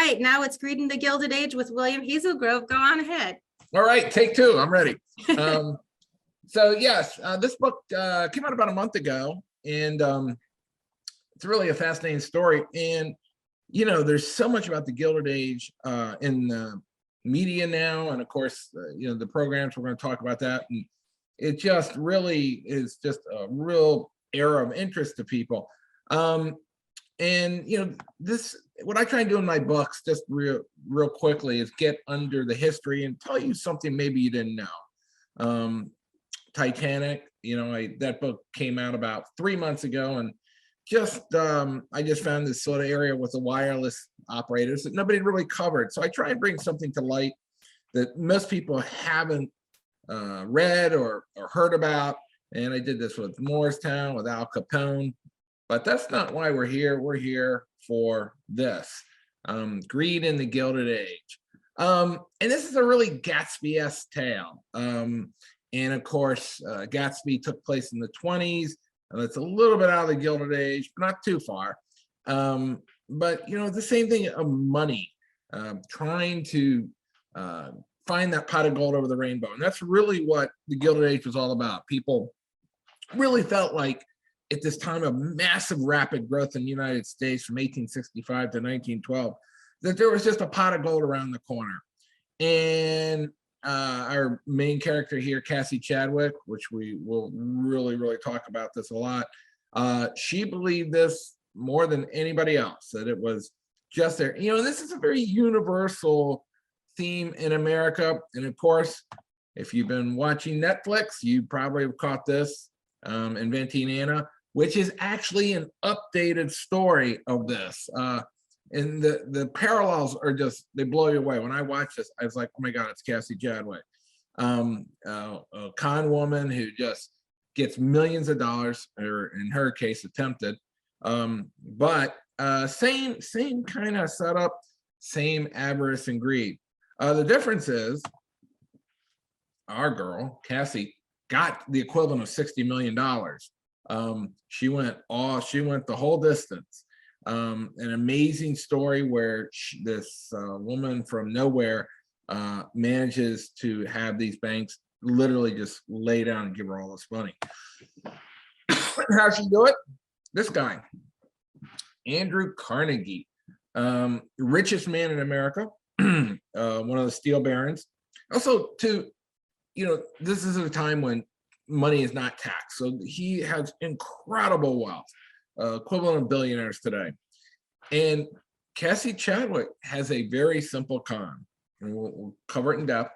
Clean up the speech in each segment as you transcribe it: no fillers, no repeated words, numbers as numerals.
right, now it's Greed in the Gilded Age with William Hazelgrove. Go on ahead. All right, take two. I'm ready. So yes, this book came out about a month ago, and it's really a fascinating story. And you know, there's so much about the Gilded Age in the media now, and of course, you know, the programs. We're going to talk about that, and it just really is just a real era of interest to people. And you know, this what I try and do in my books, just real quickly, is get under the history and tell you something maybe you didn't know. Titanic, you know, that book came out about 3 months ago, and just I just found this sort of area with the wireless operators that nobody really covered. So I try and bring something to light that most people haven't read or heard about. And I did this with Morristown, with Al Capone. But that's not why we're here. We're here for this, Greed in the Gilded Age. And this is a really Gatsby-esque tale. And of course, Gatsby took place in the 20s. And it's a little bit out of the Gilded Age, but not too far. But, you know, the same thing of money, trying to find that pot of gold over the rainbow. And that's really what the Gilded Age was all about. People really felt like, at this time of massive rapid growth in the United States from 1865 to 1912, that there was just a pot of gold around the corner. And our main character here, Cassie Chadwick, which we will really talk about this a lot, she believed this more than anybody else, that it was just there. You know, and this is a very universal theme in America. And of course, if you've been watching Netflix, you probably have caught this, Inventing Anna, which is actually an updated story of this. And the parallels are just, they blow you away. When I watched this, I was like, oh my God, it's Cassie Chadwick. A con woman who just gets millions of dollars, or in her case, attempted. But same kind of setup, same avarice and greed. The difference is our girl, Cassie, got the equivalent of $60 million. She went the whole distance. An amazing story where this woman from nowhere manages to have these banks literally just lay down and give her all this money. How'd she do it? This guy, Andrew Carnegie, richest man in America, one of the steel barons. Also, you know, this is a time when money is not taxed. So he has incredible wealth, equivalent of billionaires today. And Cassie Chadwick has a very simple con, and we'll cover it in depth,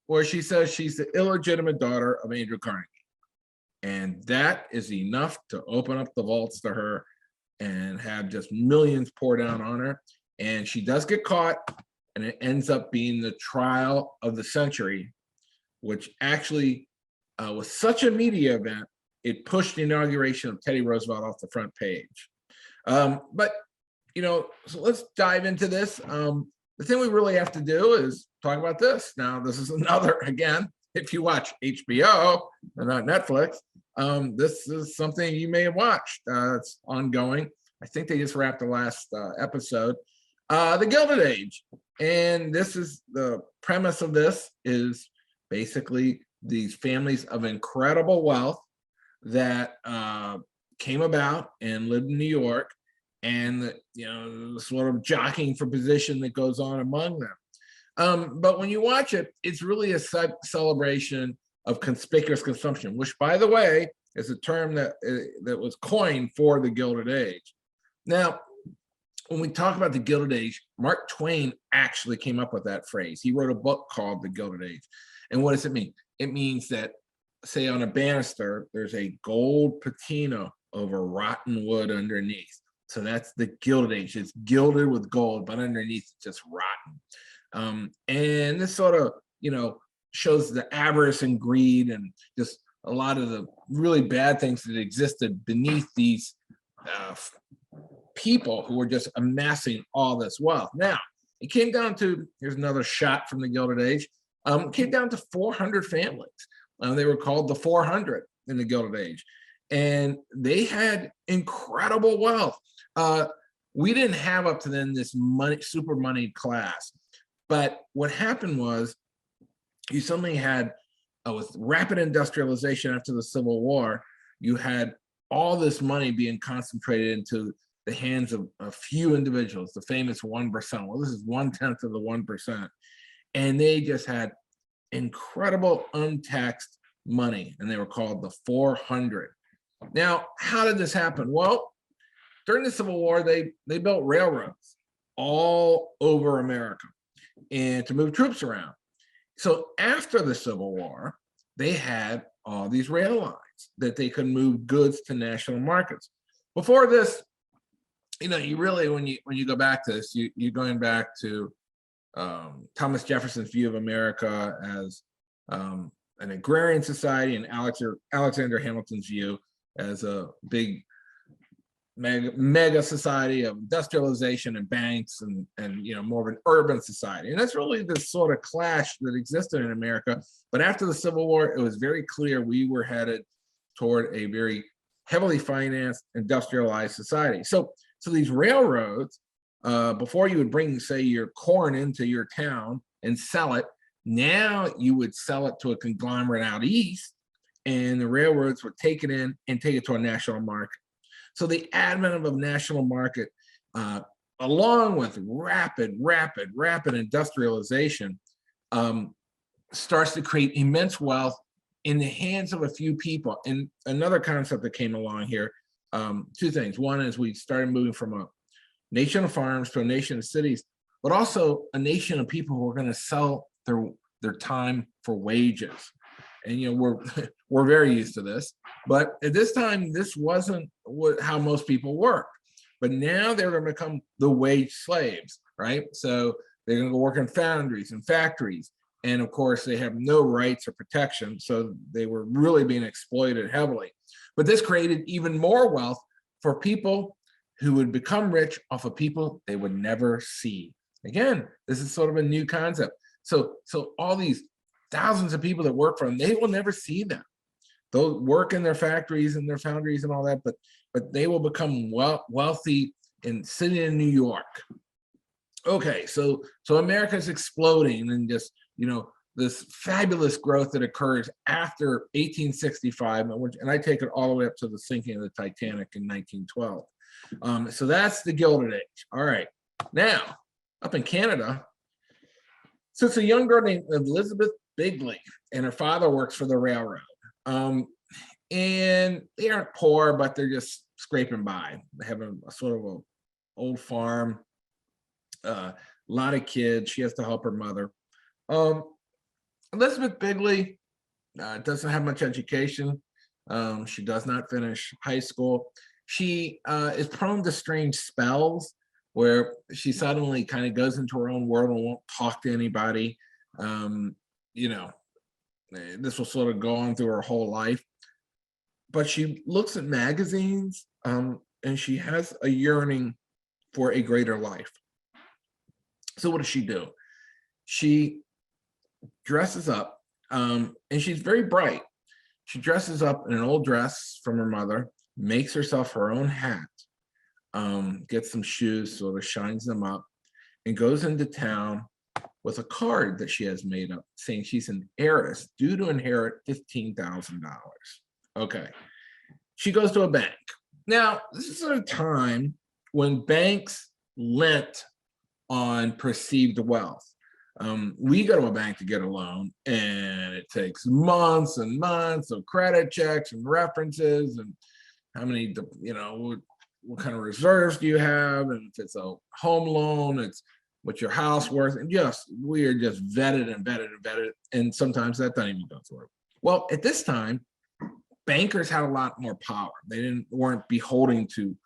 where she says she's the illegitimate daughter of Andrew Carnegie. And that is enough to open up the vaults to her and have just millions pour down on her. And she does get caught, and it ends up being the trial of the century, which actually was such a media event, it pushed the inauguration of Teddy Roosevelt off the front page. But, you know, so let's dive into this. The thing we really have to do is talk about this. Now, this is another, again, if you watch HBO and not Netflix, this is something you may have watched. It's ongoing. I think they just wrapped the last episode. The Gilded Age. And this is the premise of this is basically these families of incredible wealth that came about and lived in New York, and you know, sort of jockeying for position that goes on among them. But when you watch it, it's really a celebration of conspicuous consumption, which, by the way, is a term that was coined for the Gilded Age. Now, when we talk about the Gilded Age, Mark Twain actually came up with that phrase. He wrote a book called The Gilded Age. And what does it mean? It means that, say, on a banister, there's a gold patina over rotten wood underneath. So that's the Gilded Age. It's gilded with gold, but underneath it's just rotten. And this sort of, you know, shows the avarice and greed and just a lot of the really bad things that existed beneath these people who were just amassing all this wealth. Now, it came down to, here's another shot from the Gilded Age, came down to 400 families. They were called the 400 in the Gilded Age. And they had incredible wealth. we didn't have up to then this super moneyed class. But what happened was you suddenly had, with rapid industrialization after the Civil War, you had all this money being concentrated into the hands of a few individuals, the famous 1%. Well, this is 1/10 of the 1%. And they just had incredible untaxed money, and they were called the 400. Now, how did this happen? Well, during the Civil War, they built railroads all over America and to move troops around. So after the Civil War, they had all these rail lines that they could move goods to national markets. Before this, you really, when you go back to this, you're going back to Thomas Jefferson's view of America as an agrarian society, and Alexander Hamilton's view as a big mega society of industrialization and banks and more of an urban society. And that's really the sort of clash that existed in America. But after the Civil War, it was very clear we were headed toward a very heavily financed, industrialized society. So these railroads, before you would bring, say, your corn into your town and sell it, now you would sell it to a conglomerate out east, and the railroads would take it in and take it to a national market. So the advent of a national market, along with rapid industrialization, starts to create immense wealth in the hands of a few people. And another concept that came along here, two things. One is we started moving from a nation of farms to a nation of cities, but also a nation of people who are going to sell their time for wages. And we're very used to this, but at this time, this wasn't how most people worked. But now they're going to become the wage slaves, right? So they're going to go work in foundries and factories, and of course, they have no rights or protection. So they were really being exploited heavily. But this created even more wealth for people who would become rich off of people they would never see. Again, this is sort of a new concept. So all these thousands of people that work for them, they will never see them. They'll work in their factories and their foundries and all that, but they will become wealthy and sitting in New York. Okay, so America's exploding, and just this fabulous growth that occurs after 1865, and I take it all the way up to the sinking of the Titanic in 1912. So that's the Gilded Age. All right, now up in Canada, so it's a young girl named Elizabeth Bigley, and her father works for the railroad. And they aren't poor, but they're just scraping by. They have a sort of an old farm, a lot of kids. She has to help her mother. Elizabeth Bigley doesn't have much education. She does not finish high school. She is prone to strange spells where she suddenly kind of goes into her own world and won't talk to anybody. This will sort of go on through her whole life. But she looks at magazines, and she has a yearning for a greater life. So what does she do? She dresses up, and she's very bright. She dresses up in an old dress from her mother, makes herself her own hat, gets some shoes, sort of shines them up, and goes into town with a card that she has made up saying she's an heiress due to inherit $15,000. Okay. She goes to a bank. Now, this is a time when banks lent on perceived wealth. We go to a bank to get a loan, and it takes months and months of credit checks and references and how many, what kind of reserves do you have? And if it's a home loan, it's what's your house worth? And we are just vetted and vetted and vetted. And sometimes that doesn't even go through. Well, at this time, bankers had a lot more power. They weren't beholden to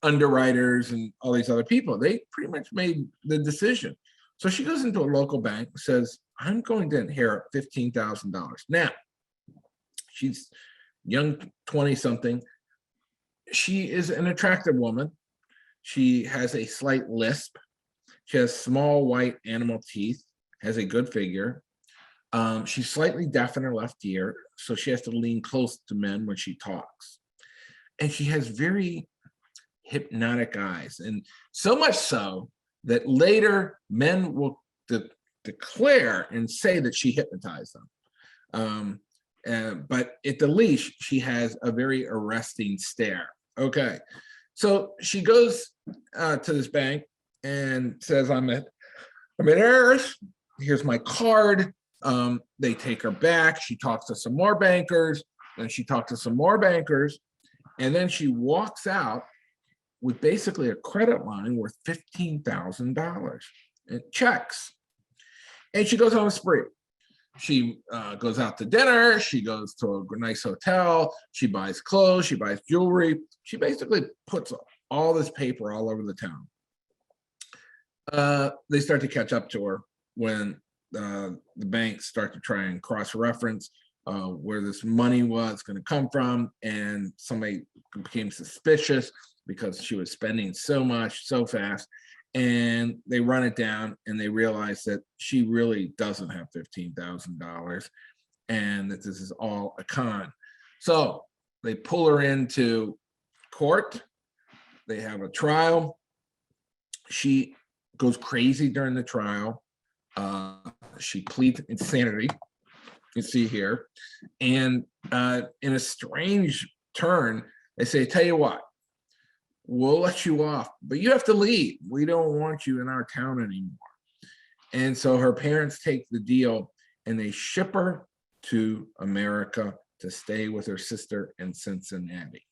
underwriters and all these other people. They pretty much made the decision. So she goes into a local bank, says, I'm going to inherit $15,000. Now, she's young, 20-something. She is an attractive woman. She has a slight lisp. She has small white animal teeth, has a good figure. She's slightly deaf in her left ear, so she has to lean close to men when she talks. And she has very hypnotic eyes. And so much so that later men will declare and say that she hypnotized them. But at the least, she has a very arresting stare. Okay, so she goes to this bank and says, I'm at heirs. Here's my card. They take her back. She talks to some more bankers. Then she talks to some more bankers. And then she walks out with basically a credit line worth $15,000 in checks. And she goes on a spree. She goes out to dinner. She goes to a nice hotel. She buys clothes. She buys jewelry. She basically puts all this paper all over the town. They start to catch up to her when the banks start to try and cross-reference where this money was going to come from, and somebody became suspicious because she was spending so much so fast, and they run it down and they realize that she really doesn't have $15,000 and that this is all a con. So they pull her into court. They have a trial. She goes crazy during the trial. She pleads insanity, you see here. And in a strange turn, they say, tell you what, we'll let you off, but you have to leave. We don't want you in our town anymore. And so her parents take the deal and they ship her to America to stay with her sister in Cincinnati.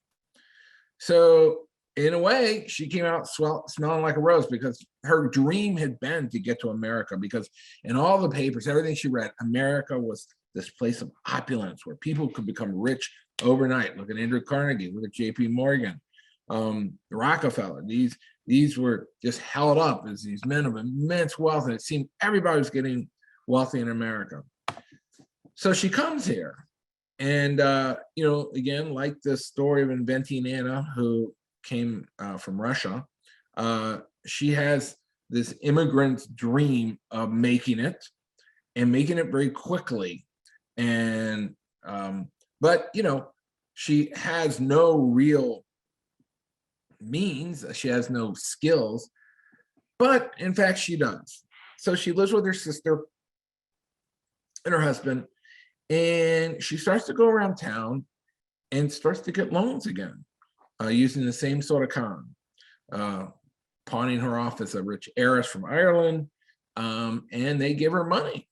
So in a way, she came out smelling like a rose, because her dream had been to get to America, because in all the papers, everything she read, America was this place of opulence where people could become rich overnight. Look at Andrew Carnegie, look at JP Morgan, Rockefeller. These were just held up as these men of immense wealth, and it seemed everybody was getting wealthy in America. So she comes here, and again, like the story of inventing Anna, who came from Russia, she has this immigrant's dream of making it, and making it very quickly. And but she has no real means, she has no skills, but in fact she does. So she lives with her sister and her husband, and she starts to go around town and starts to get loans again, using the same sort of con, pawning her off as a rich heiress from Ireland, and they give her money,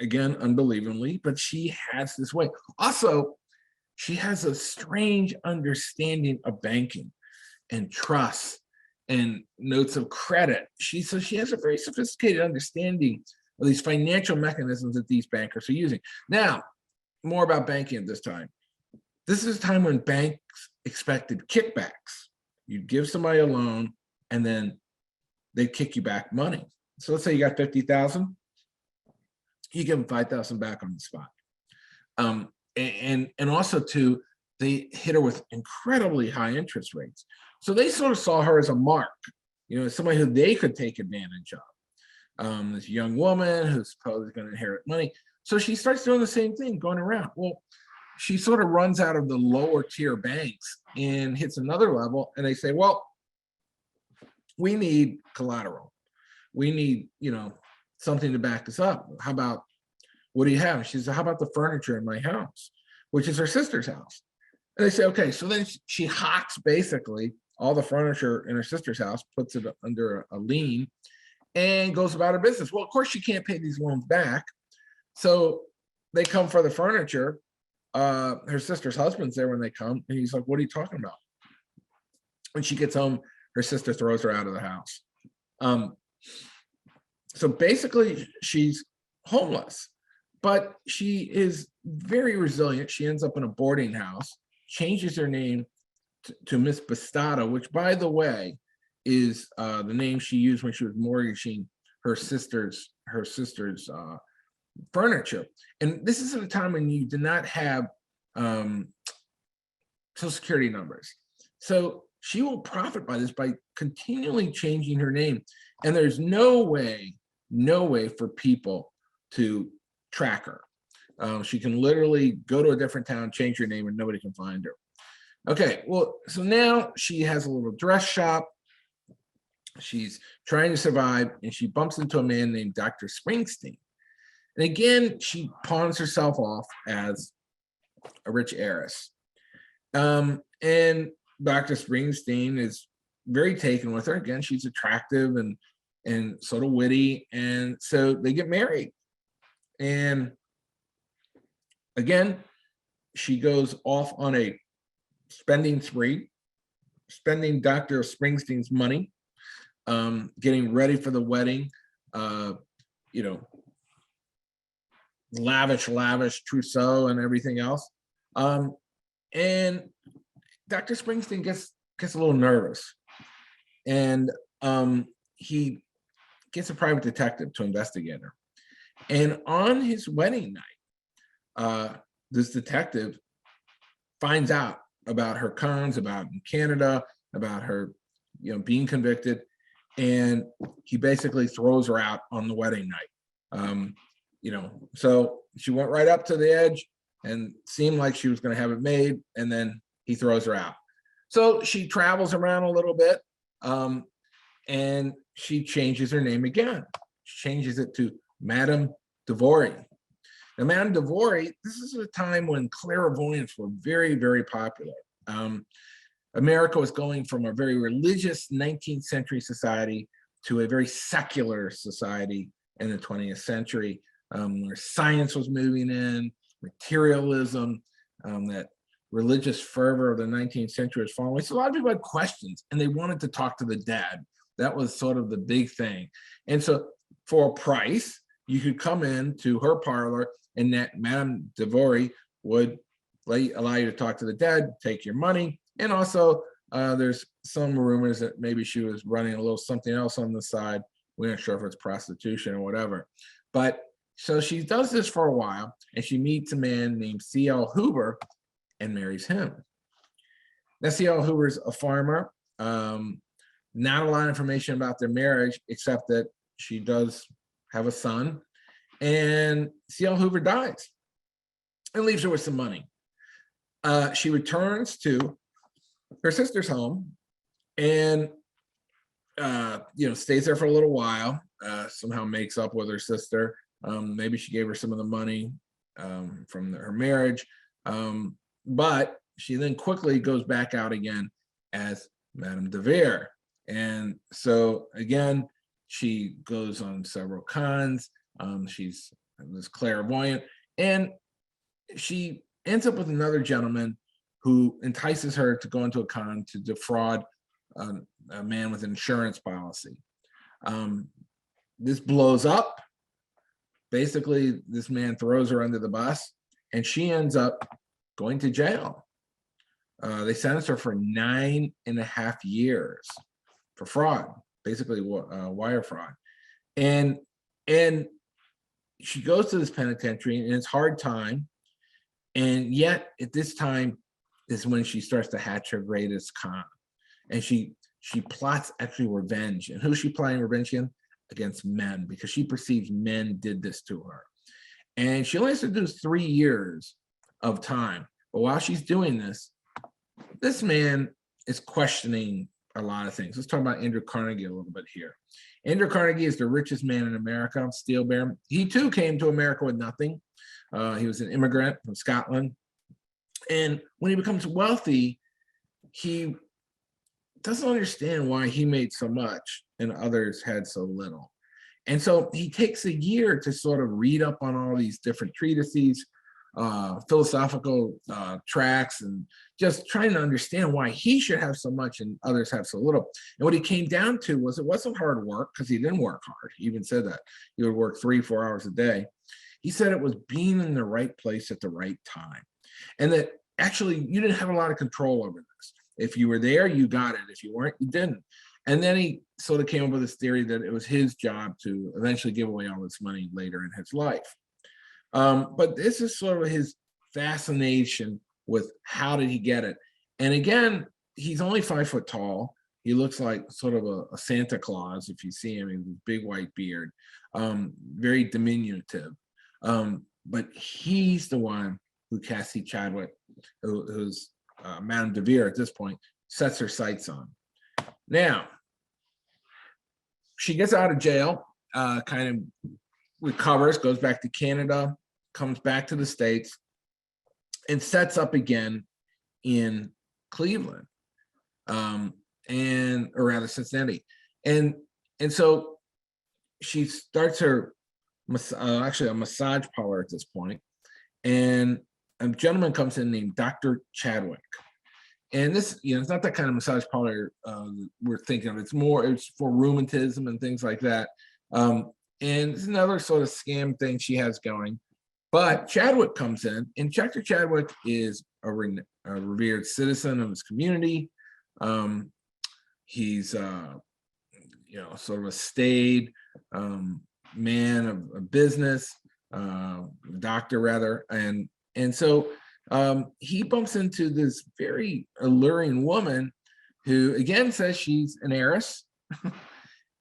again, unbelievably, but she has this way. Also, she has a strange understanding of banking and trust and notes of credit. So she has a very sophisticated understanding of these financial mechanisms that these bankers are using. Now, more about banking at this time. This is a time when banks expected kickbacks. You give somebody a loan and then they kick you back money. So let's say you got 50,000, you give them 5,000 back on the spot. And also too, they hit her with incredibly high interest rates. So they sort of saw her as a mark, somebody who they could take advantage of. This young woman who's supposedly going to inherit money. So she starts doing the same thing, going around. Well, she sort of runs out of the lower tier banks and hits another level, and they say, well, we need collateral. We need, something to back this up. How about, what do you have? She says, how about the furniture in my house, which is her sister's house? And they say, okay. So then she hawks basically all the furniture in her sister's house, puts it under a lien, and goes about her business. Well, of course, she can't pay these loans back. So they come for the furniture. Her sister's husband's there when they come, and he's like, what are you talking about? When she gets home, her sister throws her out of the house. So basically, she's homeless, but she is very resilient. She ends up in a boarding house, changes her name to Miss Bastata, which, by the way, is the name she used when she was mortgaging her sister's furniture. And this is at a time when you did not have Social Security numbers. So she will profit by this by continually changing her name. And there's no way for people to track her. She can literally go to a different town, change her name, and nobody can find her. Okay, well, so now she has a little dress shop. She's trying to survive, and she bumps into a man named Dr. Springsteen. And again, she pawns herself off as a rich heiress. And Dr. Springsteen is very taken with her. Again, she's attractive and sort of witty. And so they get married. And again, she goes off on a spending spree, spending Dr. Springsteen's money, getting ready for the wedding, lavish trousseau and everything else. And Dr. Springsteen gets a little nervous, and he gets a private detective to investigate her. And on his wedding night, this detective finds out about her cons, about in Canada, about her, being convicted, and he basically throws her out on the wedding night. So she went right up to the edge and seemed like she was going to have it made, and then he throws her out. So she travels around a little bit, and she changes her name again. She changes it to Madame Devory. Now, Madame Devory, this is a time when clairvoyants were very, very popular. America was going from a very religious 19th century society to a very secular society in the 20th century, where science was moving in, materialism, that religious fervor of the 19th century was following. So a lot of people had questions, and they wanted to talk to the dead. That was sort of the big thing. And so for a price, you could come in to her parlor, and that Madame Devory would allow you to talk to the dead, take your money. And also there's some rumors that maybe she was running a little something else on the side. We're not sure if it's prostitution or whatever. But so she does this for a while, and she meets a man named C.L. Hoover and marries him. Now, C.L. Hoover's a farmer. Not a lot of information about their marriage, except that she does have a son, and C.L. Hoover dies and leaves her with some money. She returns to her sister's home and stays there for a little while, somehow makes up with her sister. Maybe she gave her some of the money from her marriage, but she then quickly goes back out again as Madame de Vere. And so again, she goes on several cons. She's this clairvoyant, and she ends up with another gentleman who entices her to go into a con to defraud a man with an insurance policy. This blows up. Basically, this man throws her under the bus, and she ends up going to jail. They sentenced her for 9.5 years for fraud, basically wire fraud. And she goes to this penitentiary, and it's hard time. And yet at this time is when she starts to hatch her greatest con. And she plots actually revenge. And who's she plotting revenge against? Men, because she perceives men did this to her. And she only has to do 3 years of time. But while she's doing this, this man is questioning a lot of things. Let's talk about Andrew Carnegie a little bit here. Andrew Carnegie is the richest man in America, steel bearer. He too came to America with nothing. He was an immigrant from Scotland. And when he becomes wealthy, he doesn't understand why he made so much and others had so little. And so he takes a year to sort of read up on all these different treatises, philosophical tracts, and just trying to understand why he should have so much and others have so little. And what he came down to was it wasn't hard work, because he didn't work hard. He even said that. He would work 3-4 hours a day. He said it was being in the right place at the right time. And that actually you didn't have a lot of control over this. If you were there, you got it. If you weren't, you didn't. And then he sort of came up with this theory that it was his job to eventually give away all this money later in his life. But this is sort of his fascination with how did he get it. And again, he's only 5 foot tall. He looks like sort of a Santa Claus if you see him, with his big white beard, very diminutive. But he's the one who Cassie Chadwick, who's Madame de Vere at this point, sets her sights on. Now, she gets out of jail, kind of recovers, goes back to Canada, comes back to the States, and sets up again in Cleveland, or rather Cincinnati. And so she starts her, actually a massage parlor at this point, and a gentleman comes in named Dr. Chadwick. And this, it's not that kind of massage parlor we're thinking of. It's for rheumatism and things like that. And it's another sort of scam thing she has going. But Chadwick comes in, and Dr. Chadwick is a revered citizen of his community. He's, sort of a staid man of business, doctor rather, and so he bumps into this very alluring woman who again says she's an heiress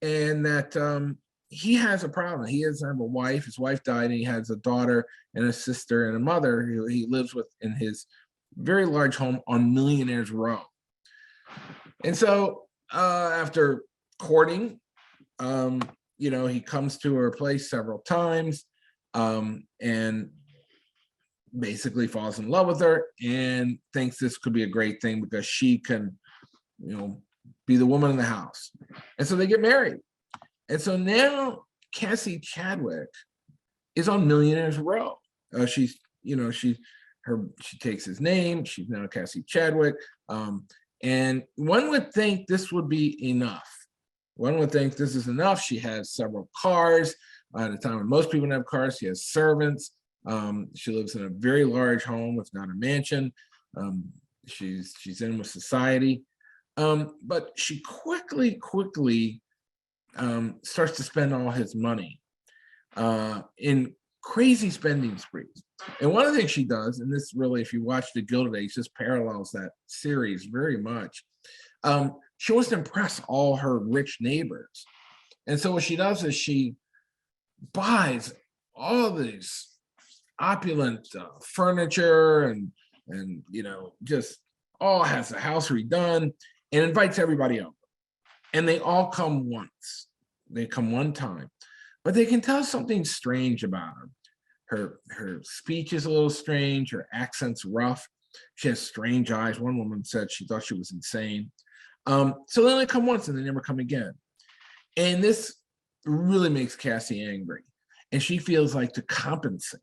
and that he has a problem. He doesn't have a wife. His wife died, and he has a daughter and a sister and a mother who he lives with in his very large home on Millionaires Row. And so after courting, he comes to her place several times and basically falls in love with her and thinks this could be a great thing because she can, be the woman in the house. And so they get married. And so now Cassie Chadwick is on Millionaires Row. She takes his name. She's now Cassie Chadwick. And one would think this would be enough. One would think this is enough. She has several cars. At a time when most people don't have cars, she has servants. She lives in a very large home, if not a mansion. She's in with society. But she quickly starts to spend all his money in crazy spending sprees. And one of the things she does, and this really, if you watch the Gilded Age, this parallels that series very much. She wants to impress all her rich neighbors. And so what she does is she buys all these opulent furniture and just all has the house redone and invites everybody over. And they all come once. They come one time. But they can tell something strange about her. Her speech is a little strange. Her accent's rough. She has strange eyes. One woman said she thought she was insane. So they only come once and they never come again. And this really makes Cassie angry. And she feels like to compensate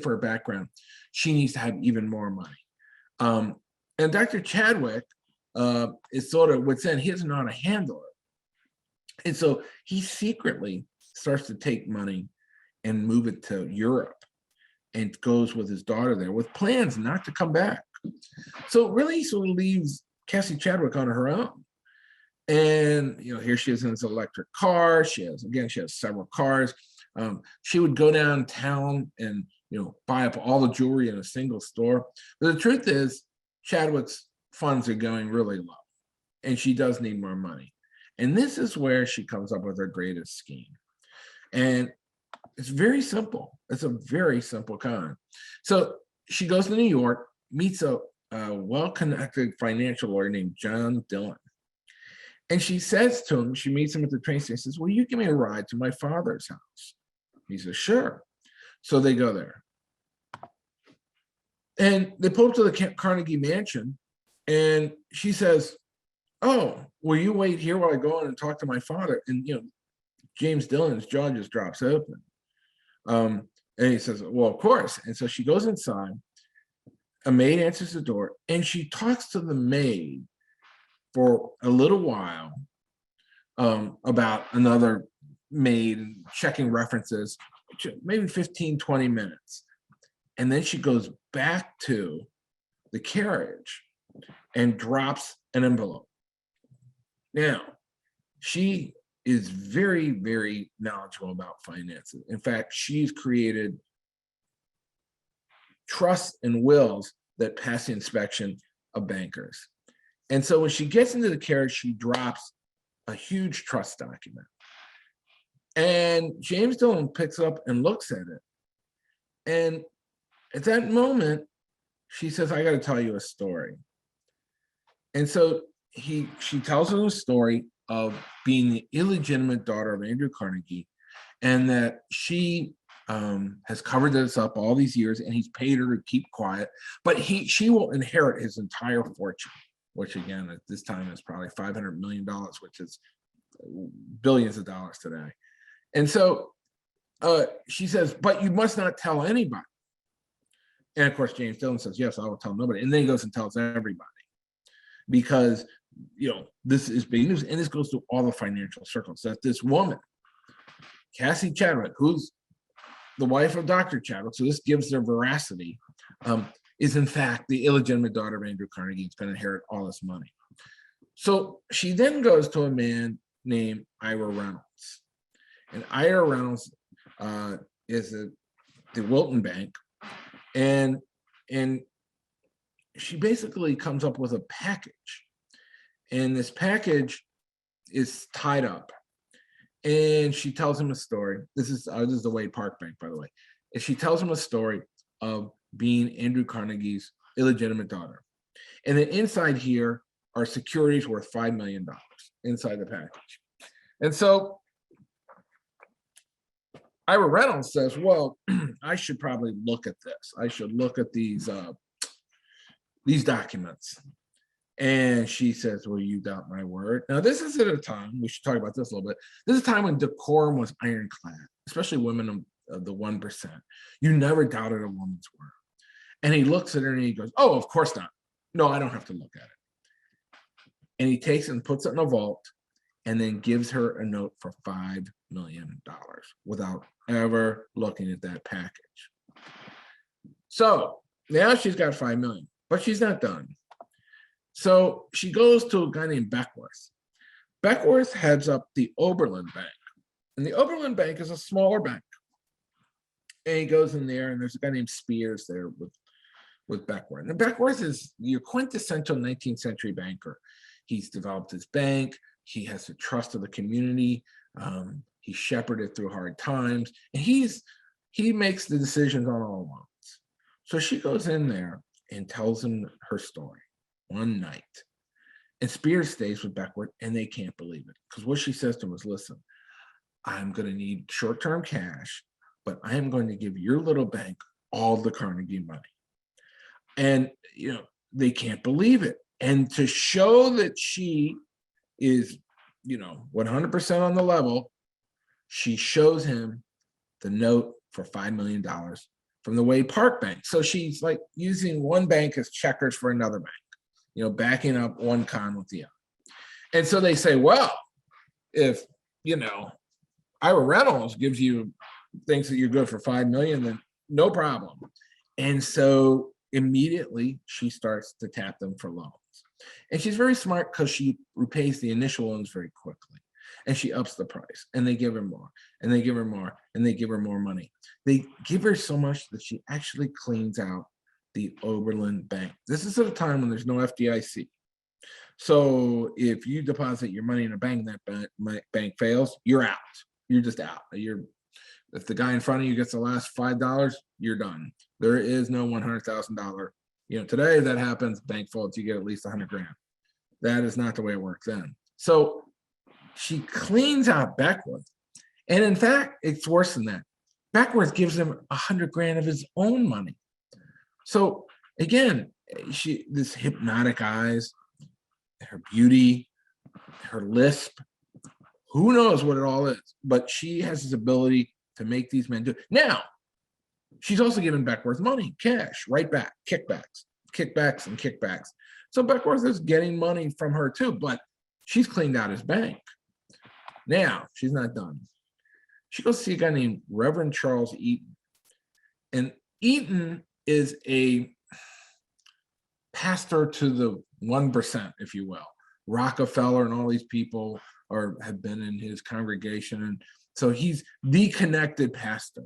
for her background, she needs to have even more money. And Dr. Chadwick is sort of what's in, he doesn't know how to handle it. And so he secretly starts to take money and move it to Europe and goes with his daughter there with plans not to come back. So really he sort of leaves Cassie Chadwick on her own. And here she is in this electric car. She has several cars. She would go downtown and buy up all the jewelry in a single store. But the truth is, Chadwick's funds are going really low, and she does need more money. And this is where she comes up with her greatest scheme. And it's very simple. It's a very simple con. So she goes to New York, meets a well-connected financial lawyer named John Dillon. And she says to him, she meets him at the train station, says, "Will you give me a ride to my father's house?" He says, "Sure." So they go there. And they pull up to the Carnegie mansion, and she says, "Oh, will you wait here while I go in and talk to my father?" And James Dillon's jaw just drops open. And he says, "Well, of course." And so she goes inside. A maid answers the door, and she talks to the maid for a little while about another maid and checking references, maybe 15, 20 minutes. And then she goes back to the carriage and drops an envelope. Now, she is very, very knowledgeable about finances. In fact, she's created trusts and wills that pass the inspection of bankers. And so when she gets into the carriage, she drops a huge trust document. And James Dillon picks up and looks at it. And at that moment, she says, I got to tell you a story. And so she tells her the story of being the illegitimate daughter of Andrew Carnegie, and that she has covered this up all these years, and he's paid her to keep quiet, but she will inherit his entire fortune, which again at this time is probably $500 million, which is billions of dollars today. And so she says, but you must not tell anybody. And of course, James Dillon says, yes, I will tell nobody. And then he goes and tells everybody, because this is big news, and this goes to all the financial circles, that this woman, Cassie Chadwick, who's the wife of Dr. Chadwick, so this gives their veracity, is in fact the illegitimate daughter of Andrew Carnegie. It's going to inherit all this money. So she then goes to a man named Ira Reynolds, and Ira Reynolds is the Wilton Bank, and she basically comes up with a package, and this package is tied up. And she tells him a story. This is the Wade Park Bank, by the way. And she tells him a story of being Andrew Carnegie's illegitimate daughter. And then inside here are securities worth $5 million inside the package. And so Ira Reynolds says, well, I should probably look at this. I should look at these documents. And she says, well, you doubt my word. Now, this is at a time, we should talk about this a little bit. This is a time when decorum was ironclad, especially women of the 1%. You never doubted a woman's word. And he looks at her and he goes, oh, of course not. No, I don't have to look at it. And he takes it and puts it in a vault and then gives her a note for $5 million without ever looking at that package. So now she's got $5 million, but she's not done. So she goes to a guy named Beckworth. Beckworth heads up the Oberlin Bank. And the Oberlin Bank is a smaller bank. And he goes in there, and there's a guy named Spears there with Beckworth. And Beckworth is your quintessential 19th century banker. He's developed his bank. He has the trust of the community. He shepherded through hard times. And he makes the decisions on all loans. So she goes in there and tells him her story one night. And Spears stays with Beckworth, and they can't believe it. Because what she says to him is, listen, I'm going to need short-term cash, but I am going to give your little bank all the Carnegie money. And, they can't believe it. And to show that she is, 100% on the level, she shows him the note for $5 million from the Wade Park Bank. So she's like using one bank as checkers for another bank, backing up one con with the other. And so they say, well, if, Ira Reynolds thinks that you're good for $5 million, then no problem. And so immediately she starts to tap them for loans. And she's very smart because she repays the initial loans very quickly. And she ups the price, and they give her more, and they give her more, and they give her more money. They give her so much that she actually cleans out the Oberlin Bank. This is at a time when there's no FDIC. So if you deposit your money in a bank and that bank fails, you're out. You're just out. If the guy in front of you gets the last $5, you're done. There is no $100,000. Today that happens, bank folds, you get at least $100,000. That is not the way it works then. So she cleans out Beckworth. And in fact, it's worse than that. Beckworth gives him $100,000 of his own money. So again, this hypnotic eyes, her beauty, her lisp, who knows what it all is, but she has this ability to make these men do it. Now, she's also given Beckworth money, cash, right back, kickbacks. So Beckworth is getting money from her too, but she's cleaned out his bank. Now, she's not done. She goes see a guy named Reverend Charles Eaton. And Eaton is a pastor to the 1%, if you will. Rockefeller and all these people have been in his congregation. And so he's the connected pastor.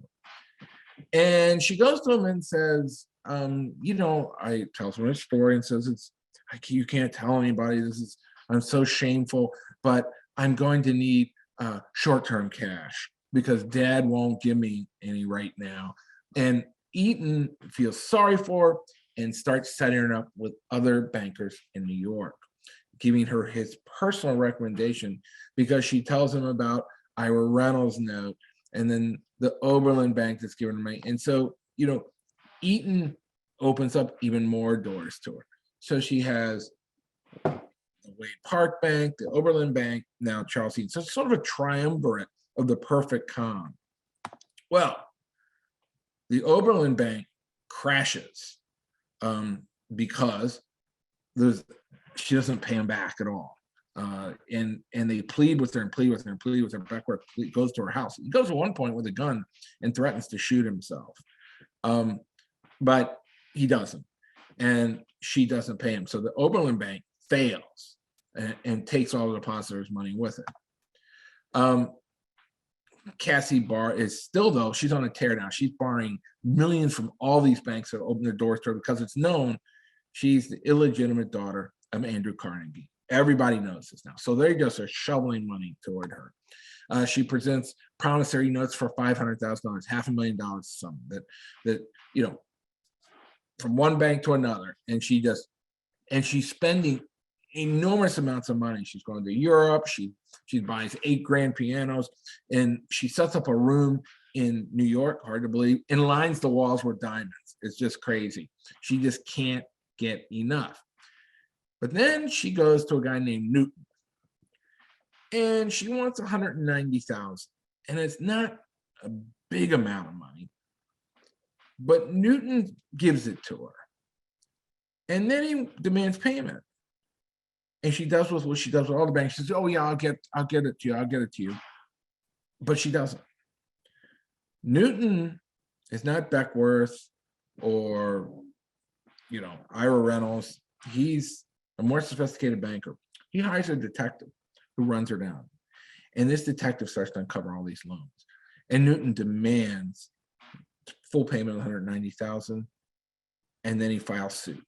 And she goes to him and says, I tells him a story and says, you can't tell anybody. I'm so shameful, but I'm going to need short-term cash because Dad won't give me any right now. And Eaton feels sorry for her. and starts setting her up with other bankers in New York, giving her his personal recommendation because she tells him about Ira Reynolds' note and then the Oberlin Bank that's given her money. And so, Eaton opens up even more doors to her. So she has the Wade Park Bank, the Oberlin Bank, now Charles Eaton. So it's sort of a triumvirate of the perfect con. Well, the Oberlin Bank crashes because she doesn't pay him back at all. And they plead with her and plead with her and plead with her back where it goes to her house. He goes at one point with a gun and threatens to shoot himself. But he doesn't. And she doesn't pay him. So the Oberlin Bank fails and takes all the depositors' money with it. Cassie Barr is still, though, she's on a tear down. She's borrowing millions from all these banks that open their doors to her because it's known she's the illegitimate daughter of Andrew Carnegie. Everybody knows this now. So they just are shoveling money toward her. She presents promissory notes for $500,000, $500,000, something that from one bank to another, and she's spending enormous amounts of money. She's going to Europe. She buys 8 grand pianos, and she sets up a room in New York, hard to believe, and lines the walls with diamonds. It's just crazy. She just can't get enough. But then she goes to a guy named Newton, and she wants $190,000, and it's not a big amount of money, but Newton gives it to her, and then he demands payment. And she does what she does with all the banks. She says, "Oh yeah, I'll get it to you," but she doesn't. Newton is not Beckworth or Ira Reynolds. He's a more sophisticated banker. He hires a detective who runs her down, and this detective starts to uncover all these loans. And Newton demands full payment of $190,000, and then he files suit,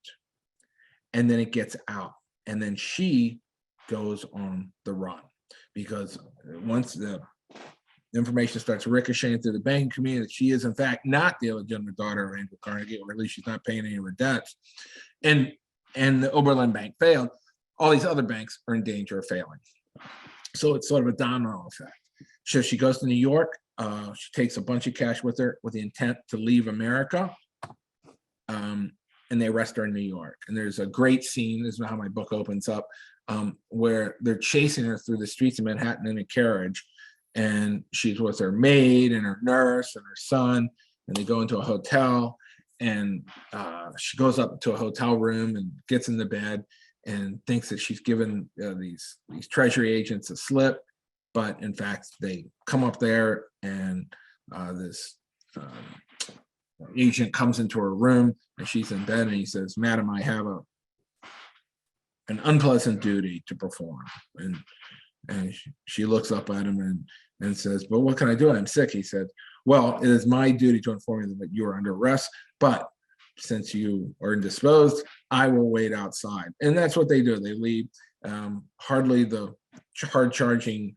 and then it gets out. And then she goes on the run because once the information starts ricocheting through the banking community that she is in fact not the illegitimate daughter of Andrew Carnegie, or at least she's not paying any of her debts, and the Oberlin Bank failed, all these other banks are in danger of failing. So it's sort of a domino effect. So she goes to New York. She takes a bunch of cash with her with the intent to leave America. And they arrest her in New York. And there's a great scene, this is how my book opens up, where they're chasing her through the streets of Manhattan in a carriage. And she's with her maid and her nurse and her son. And they go into a hotel. And she goes up to a hotel room and gets in the bed and thinks that she's given these treasury agents a slip. But in fact, they come up there and this agent comes into her room and she's in bed and he says, "Madam, I have an unpleasant duty to perform." And she looks up at him and says, "But what can I do? I'm sick." He said, "Well, it is my duty to inform you that you are under arrest, but since you are indisposed, I will wait outside." And that's what they do. They leave. Hardly the hard charging,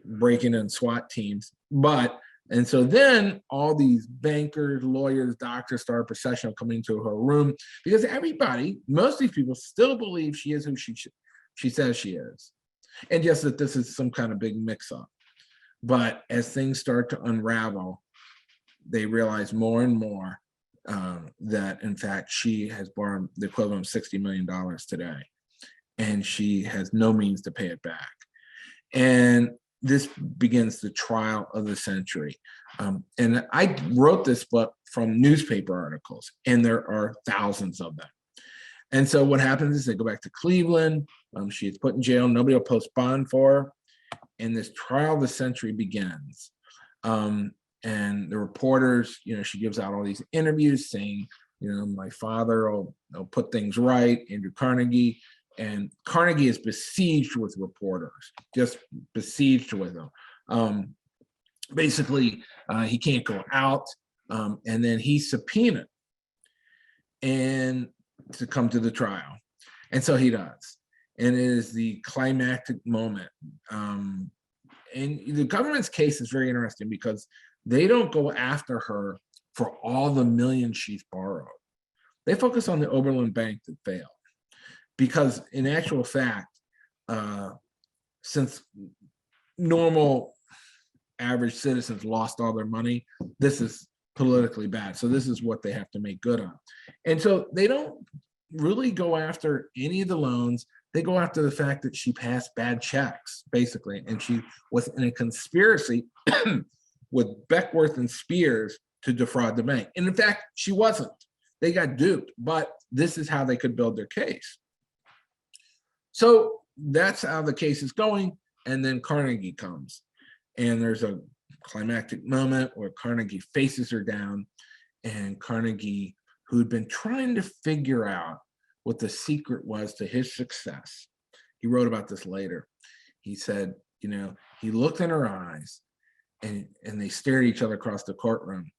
breaking and SWAT teams, and so then all these bankers, lawyers, doctors start a procession coming into her room because most of these people still believe she is who she says she is. And yes, that this is some kind of big mix-up. But as things start to unravel, they realize more and more that, in fact, she has borrowed the equivalent of $60 million today, and she has no means to pay it back. And this begins the trial of the century. And I wrote this book from newspaper articles, and there are thousands of them. And so what happens is they go back to Cleveland. She is put in jail. Nobody will post bond for her. And this trial of the century begins. And the reporters, she gives out all these interviews saying, my father will put things right, Andrew Carnegie. And Carnegie is besieged with reporters, just besieged with them. Basically, he can't go out, and then he's subpoenaed and to come to the trial. And so he does. And it is the climactic moment. And the government's case is very interesting because they don't go after her for all the millions she's borrowed. They focus on the Oberlin Bank that failed, because in actual fact, since normal average citizens lost all their money, this is politically bad. So this is what they have to make good on. And so they don't really go after any of the loans. They go after the fact that she passed bad checks, basically, and she was in a conspiracy with Beckworth and Spears to defraud the bank. And in fact, she wasn't. They got duped, but this is how they could build their case. So that's how the case is going. And then Carnegie comes, and there's a climactic moment where Carnegie faces her down, and Carnegie, who'd been trying to figure out what the secret was to his success. He wrote about this later. He said, you know, he looked in her eyes, and they stared at each other across the courtroom,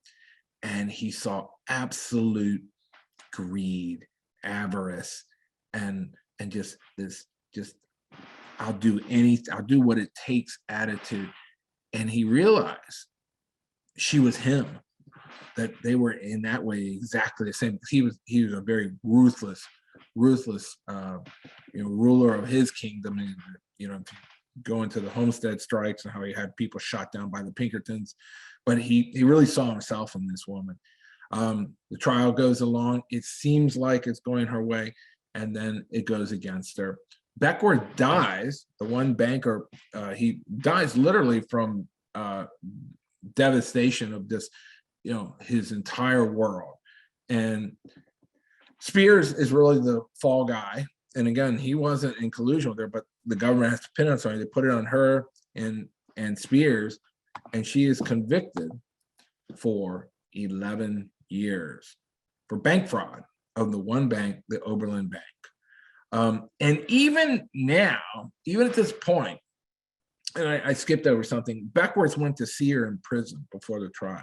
and he saw absolute greed, avarice, and just this, I'll do what it takes attitude. And he realized she was him, that they were in that way exactly the same. He was a very ruthless ruler of his kingdom. And go into the Homestead strikes and how he had people shot down by the Pinkertons, but he really saw himself in this woman. The trial goes along. It seems like it's going her way, and then it goes against her. Beckworth dies. The one banker, he dies literally from devastation of this, his entire world. And Spears is really the fall guy. And again, he wasn't in collusion with her, but the government has to pin on something. They put it on her and Spears, and she is convicted for 11 years for bank fraud of the one bank, the Oberlin Bank. And even now, even at this point, and I skipped over something, Beckworth went to see her in prison before the trial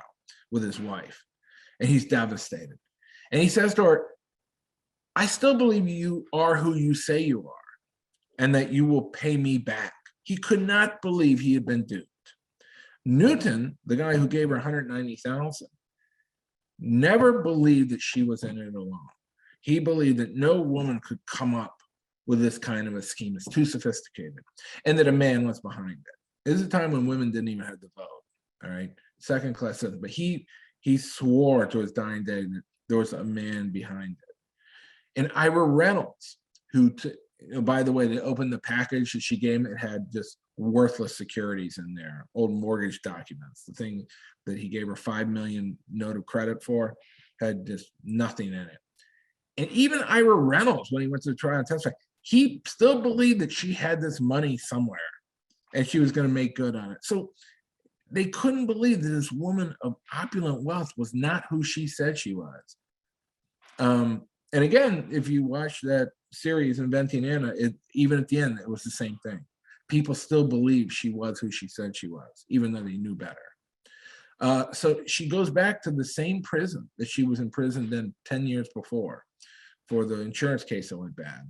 with his wife, and he's devastated. And he says to her, I still believe you are who you say you are, and that you will pay me back. He could not believe he had been duped. Newton, the guy who gave her $190,000, never believed that she was in it alone. He believed that no woman could come up with this kind of a scheme. It's too sophisticated, and that a man was behind it. This is a time when women didn't even have to vote, all right? Second class citizen. But he swore to his dying day that there was a man behind it. And Ira Reynolds, who, by the way, they opened the package that she gave him, it had just worthless securities in there, old mortgage documents. The thing that he gave her $5 million note of credit for had just nothing in it. And even Ira Reynolds, when he went to the trial and testified, he still believed that she had this money somewhere and she was going to make good on it. So they couldn't believe that this woman of opulent wealth was not who she said she was. And again, if you watch that series, Inventing Anna, even at the end, it was the same thing. People still believed she was who she said she was, even though they knew better. So she goes back to the same prison that she was in prison then 10 years before for the insurance case that went bad.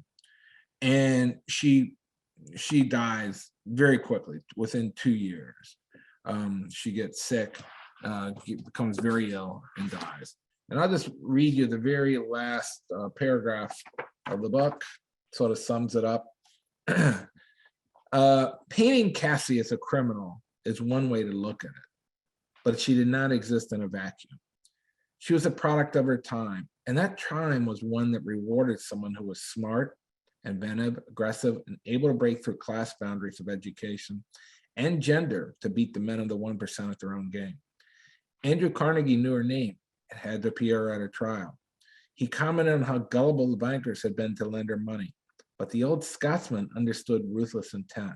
And she dies very quickly, within 2 years. She gets sick, becomes very ill, and dies. And I'll just read you the very last paragraph of the book, sort of sums it up. Painting Cassie as a criminal is one way to look at it, but she did not exist in a vacuum. She was a product of her time, and that time was one that rewarded someone who was smart, inventive, aggressive, and able to break through class boundaries of education and gender to beat the men of the 1% at their own game. Andrew Carnegie knew her name and had to appear at her trial. He commented on how gullible the bankers had been to lend her money, but the old Scotsman understood ruthless intent,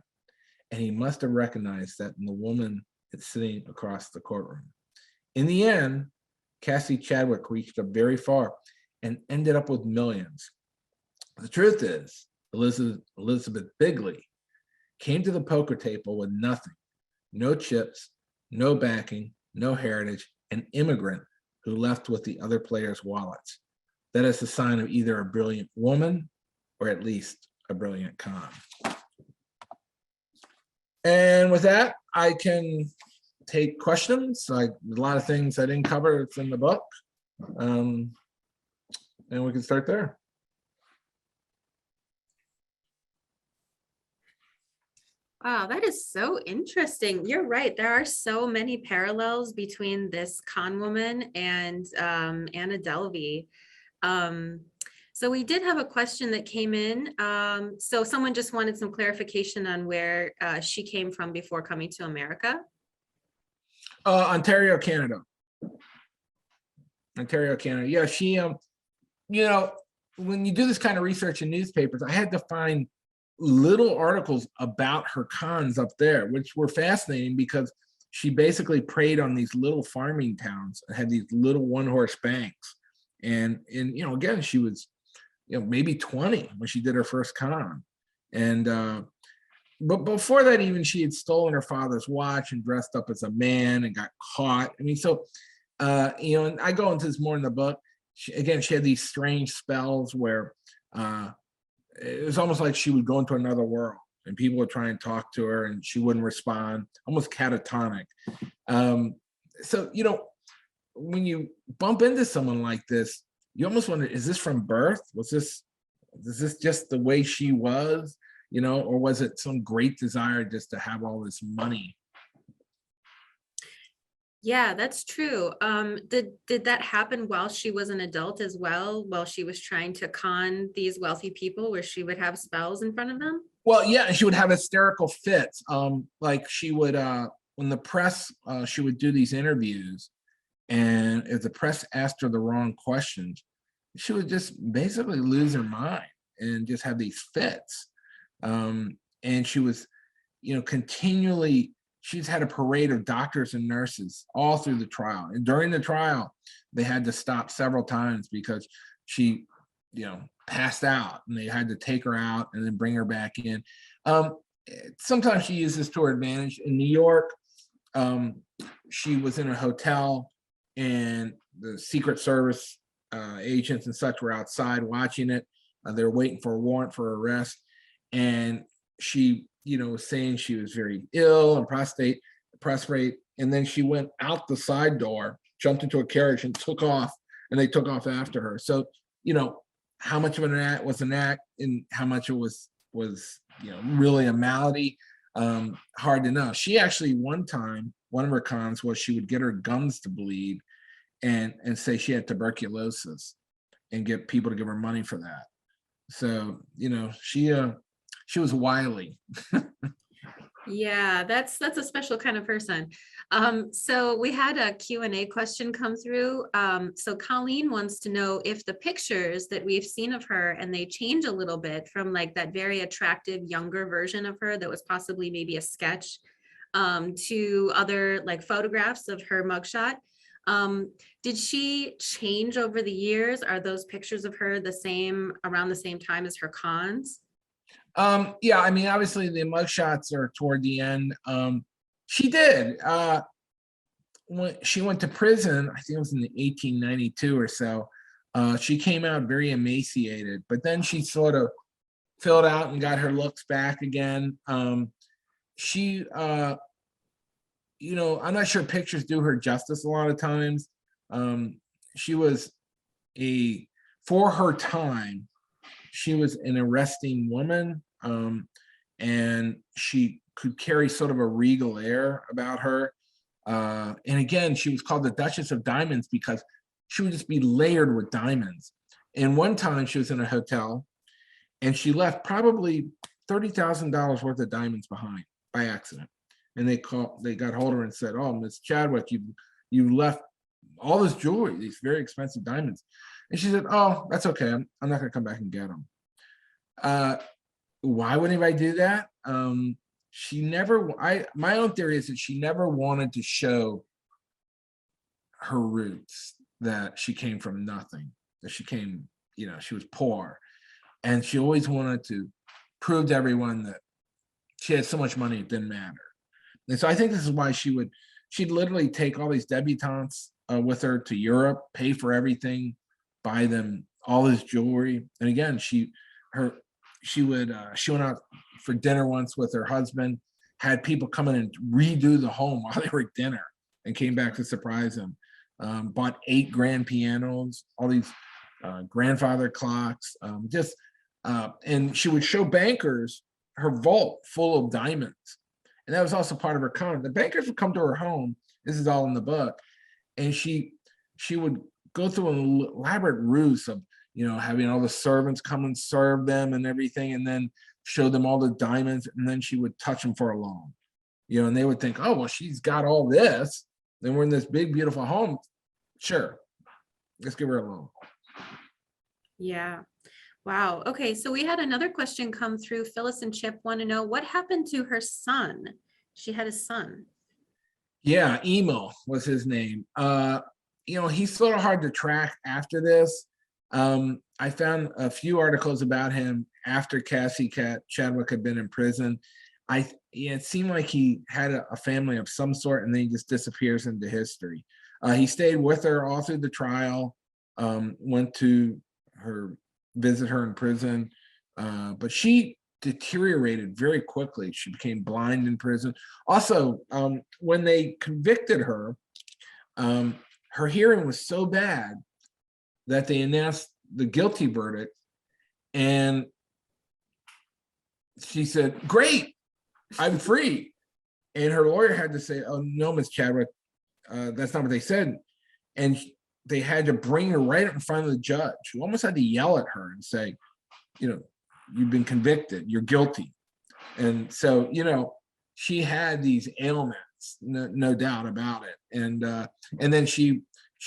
and he must have recognized that in the woman that's sitting across the courtroom. In the end, Cassie Chadwick reached up very far and ended up with millions. The truth is, Elizabeth Bigley came to the poker table with nothing, no chips, no backing, no heritage, an immigrant who left with the other players' wallets. That is a sign of either a brilliant woman or at least a brilliant con. And with that, I can take questions. Like a lot of things I didn't cover, it's in the book. And we can start there. Wow, that is so interesting. You're right. There are so many parallels between this con woman and Anna Delvey. So we did have a question that came in. So someone just wanted some clarification on where she came from before coming to America. Ontario, Canada. Ontario, Canada. Yeah, she, you know, when you do this kind of research in newspapers, I had to find little articles about her cons up there, which were fascinating because she basically preyed on these little farming towns and had these little one-horse banks. And you know, again, she was, you know, maybe 20 when she did her first con. And but before that, even she had stolen her father's watch and dressed up as a man and got caught. I mean, so you know, and I go into this more in the book. She had these strange spells where it was almost like she would go into another world and people would try and talk to her and she wouldn't respond, almost catatonic. So, you know, when you bump into someone like this, you almost wonder, is this from birth? Is this just the way she was, you know, or was it some great desire just to have all this money? Yeah, that's true. Did that happen while she was an adult as well, while she was trying to con these wealthy people where she would have spells in front of them? Well, yeah, and she would have hysterical fits. Like she would, when the press, she would do these interviews, and if the press asked her the wrong questions, she would just basically lose her mind and just have these fits. And she was, you know, continually, she's had a parade of doctors and nurses all through the trial. And during the trial, they had to stop several times because she, you know, passed out and they had to take her out and then bring her back in. Sometimes she used this to her advantage. In New York, she was in a hotel and the Secret Service agents and such were outside watching it. They were waiting for a warrant for arrest. And she, you know, was saying she was very ill and prostrate. And then she went out the side door, jumped into a carriage and took off, and they took off after her. So, you know, how much of an act was an act and how much it was, you know, really a malady, hard to know. She actually, one time, one of her cons was she would get her gums to bleed and say she had tuberculosis and get people to give her money for that. So, you know, she was wily. Yeah, that's a special kind of person. So we had a Q&A question come through. So Colleen wants to know if the pictures that we've seen of her, and they change a little bit from like that very attractive younger version of her that was possibly maybe a sketch, to other like photographs of her mugshot. Did she change over the years? Are those pictures of her the same around the same time as her cons? Yeah, I mean, obviously the mugshots are toward the end. She did. When she went to prison, I think it was in the 1892 or so, she came out very emaciated, but then she sort of filled out and got her looks back again. She, you know, I'm not sure pictures do her justice a lot of times. She was for her time, she was an arresting woman, and she could carry sort of a regal air about her. And again, she was called the Duchess of Diamonds because she would just be layered with diamonds. And one time she was in a hotel and she left probably $30,000 worth of diamonds behind by accident. And they got hold of her and said, "Oh, Miss Chadwick, you left all this jewelry, these very expensive diamonds." And she said, "Oh, that's okay. I'm not going to come back and get them." Why would anybody do that? My own theory is that she never wanted to show her roots, that she came from nothing, that she came, you know, she was poor. And she always wanted to prove to everyone that she had so much money, it didn't matter. And so I think this is why she'd literally take all these debutantes with her to Europe, pay for everything, buy them all this jewelry. And again, she went out for dinner once with her husband, had people come in and redo the home while they were at dinner and came back to surprise them. Bought 8 grand pianos, all these grandfather clocks, and she would show bankers her vault full of diamonds. And that was also part of her con. The bankers would come to her home. This is all in the book. And she would go through an elaborate ruse of, having all the servants come and serve them and everything, and then show them all the diamonds. And then she would touch them for a loan, and they would think, oh, well, she's got all this. Then we're in this big, beautiful home. Sure. Let's give her a loan. Yeah. Wow. Okay. So we had another question come through. Phyllis and Chip want to know what happened to her son. She had a son. Yeah. Emo was his name. He's sort of hard to track after this. I found a few articles about him after Cassie Chadwick had been in prison. It seemed like he had a family of some sort, and then he just disappears into history. He stayed with her all through the trial, went to visit her in prison, but she deteriorated very quickly. She became blind in prison. Also, when they convicted her, her hearing was so bad that they announced the guilty verdict, and she said, "Great, I'm free." And her lawyer had to say, "Oh no, Miss Chadwick, that's not what they said." And they had to bring her right in front of the judge, who almost had to yell at her and say, "You've been convicted, you're guilty." And so, she had these ailments, no doubt about it. And then she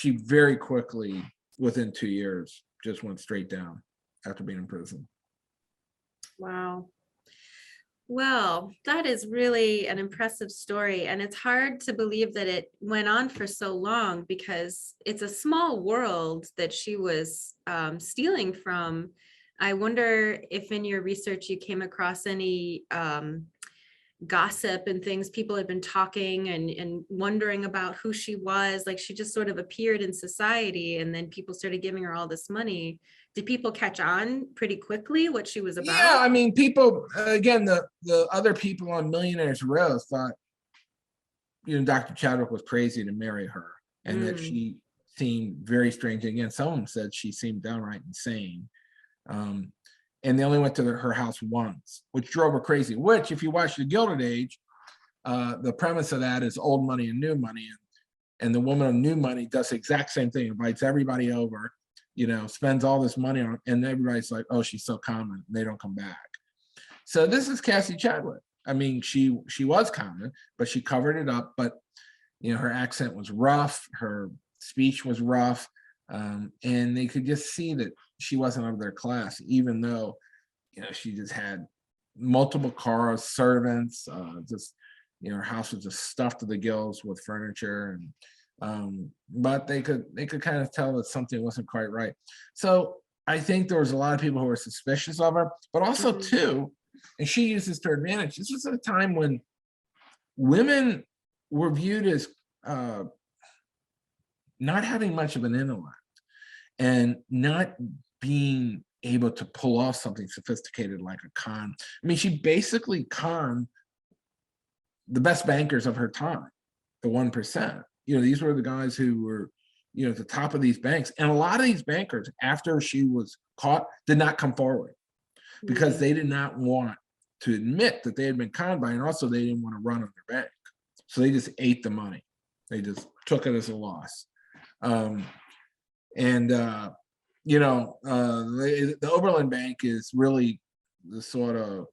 very quickly, within 2 years, just went straight down after being in prison. Wow. Well, that is really an impressive story. And it's hard to believe that it went on for so long, because it's a small world that she was stealing from. I wonder if in your research you came across any gossip and things. People had been talking and wondering about who she was. Like, she just sort of appeared in society, and then people started giving her all this money. Did people catch on pretty quickly what she was about? Yeah, I mean, people, again, the other people on Millionaires Row thought, Dr. Chadwick was crazy to marry her, and that she seemed very strange. Again, some of them said she seemed downright insane. And they only went to her house once, which drove her crazy, which, if you watch The Gilded Age, the premise of that is old money and new money. And the woman of new money does the exact same thing, invites everybody over, spends all this money on, and everybody's like, oh, she's so common, and they don't come back. So this is Cassie Chadwick. I mean, she was common, but she covered it up. But, her accent was rough, her speech was rough, and they could just see that she wasn't of their class, even though, she just had multiple cars, servants, her house was just stuffed to the gills with furniture, and but they could kind of tell that something wasn't quite right. So I think there was a lot of people who were suspicious of her, but also too, and she used this to her advantage. This was at a time when women were viewed as not having much of an intellect and not being able to pull off something sophisticated like a con. I mean, she basically conned the best bankers of her time, the 1%. These were the guys who were, at the top of these banks. And a lot of these bankers, after she was caught, did not come forward because they did not want to admit that they had been conned by, and also they didn't want to run on their bank. So they just ate the money. They just took it as a loss. The Oberlin Bank is really the sort of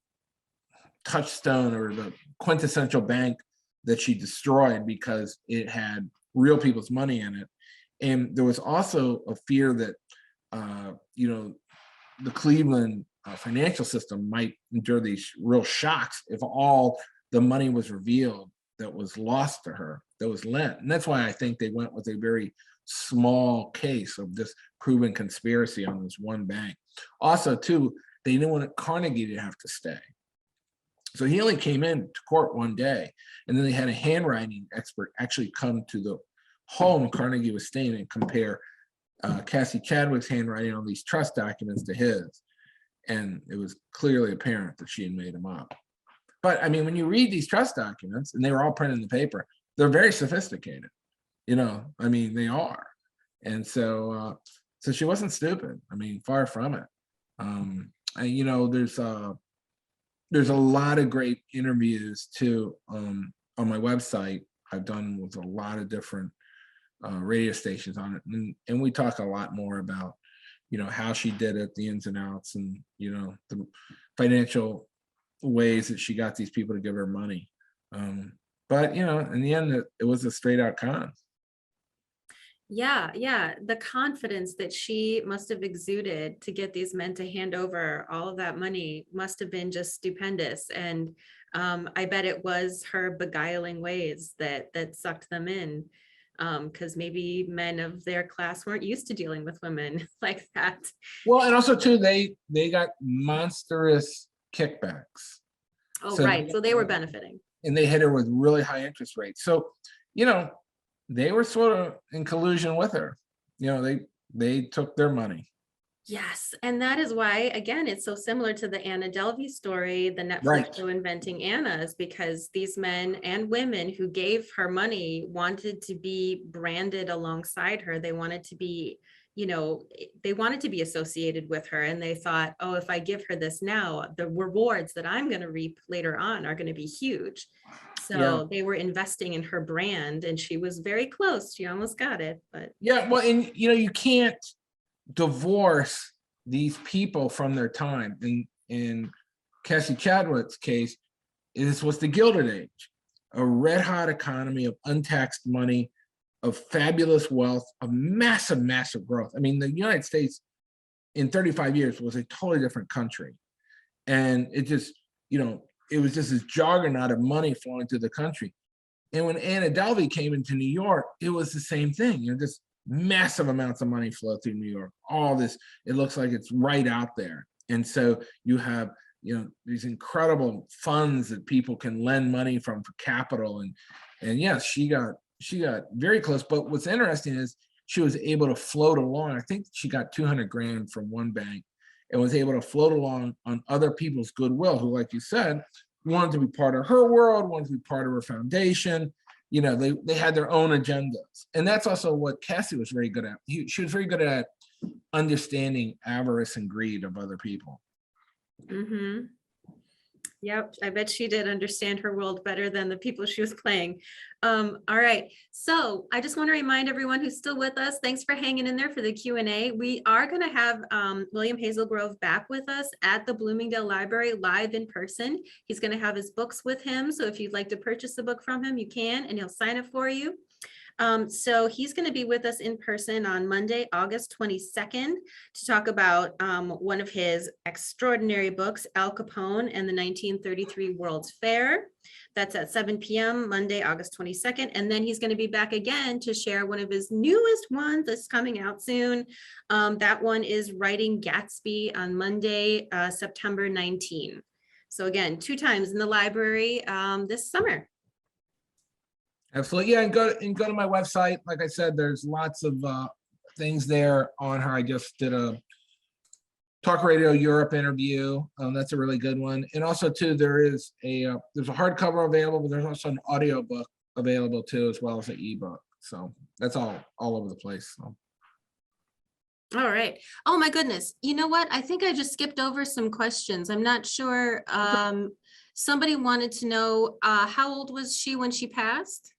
touchstone, or the quintessential bank that she destroyed, because it had real people's money in it. And there was also a fear that, the Cleveland financial system might endure these real shocks if all the money was revealed that was lost to her, that was lent. And that's why I think they went with a very small case of this proven conspiracy on this one bank. Also, too, they didn't want Carnegie to have to stay. So he only came in to court one day, and then they had a handwriting expert actually come to the home Carnegie was staying and compare Cassie Chadwick's handwriting on these trust documents to his. And it was clearly apparent that she had made them up. But I mean, when you read these trust documents, and they were all printed in the paper, they're very sophisticated. I mean, they are. And so she wasn't stupid. I mean, far from it. And there's a lot of great interviews too on my website. I've done with a lot of different radio stations on it, and we talk a lot more about how she did it, the ins and outs, and the financial ways that she got these people to give her money. But in the end, it was a straight out con. Yeah. The confidence that she must have exuded to get these men to hand over all of that money must have been just stupendous. And I bet it was her beguiling ways that sucked them in, because maybe men of their class weren't used to dealing with women like that. Well, and also too, they got monstrous kickbacks. Oh, right. So they were benefiting. And they hit her with really high interest rates. So, they were sort of in collusion with her. They took their money. Yes. And that is why, again, it's so similar to the Anna Delvey story, the Netflix show Inventing Anna, is because these men and women who gave her money wanted to be branded alongside her. They wanted to be, associated with her. And they thought, oh, if I give her this now, the rewards that I'm going to reap later on are going to be huge. So they were investing in her brand, and she was very close. She almost got it, but well, and you can't divorce these people from their time. In Cassie Chadwick's case, this was the Gilded Age, a red hot economy of untaxed money, of fabulous wealth, of massive, massive growth. I mean, the United States in 35 years was a totally different country. And it just, it was just this juggernaut of money flowing through the country. And when Anna Delvey came into New York, it was the same thing. Just massive amounts of money flow through New York. All this, it looks like it's right out there. And so you have, these incredible funds that people can lend money from for capital. And yes, she got very close. But what's interesting is she was able to float along. I think she got 200 grand from one bank and was able to float along on other people's goodwill, who, like you said, wanted to be part of her world, wanted to be part of her foundation. They had their own agendas. And that's also what Cassie was very good at. She was very good at understanding avarice and greed of other people. Mm-hmm. Yep, I bet she did understand her world better than the people she was playing. All right, so I just want to remind everyone who's still with us, thanks for hanging in there for the Q&A. We are going to have William Hazelgrove back with us at the Bloomingdale Library live in person. He's going to have his books with him, so if you'd like to purchase a book from him, you can, and he'll sign it for you. So he's going to be with us in person on Monday, August 22nd, to talk about one of his extraordinary books, Al Capone and the 1933 World's Fair. That's at 7 p.m. Monday, August 22nd. And then he's going to be back again to share one of his newest ones that's coming out soon. That one is Writing Gatsby on Monday, September 19. So again, 2 times in the library this summer. Absolutely. Yeah, and go to my website. Like I said, there's lots of things there on her. I just did a Talk Radio Europe interview. That's a really good one. And also too, there's a hardcover available, but there's also an audio book available too, as well as an ebook. So that's all over the place. So. All right. Oh my goodness. You know what? I think I just skipped over some questions. I'm not sure. Somebody wanted to know how old was she when she passed?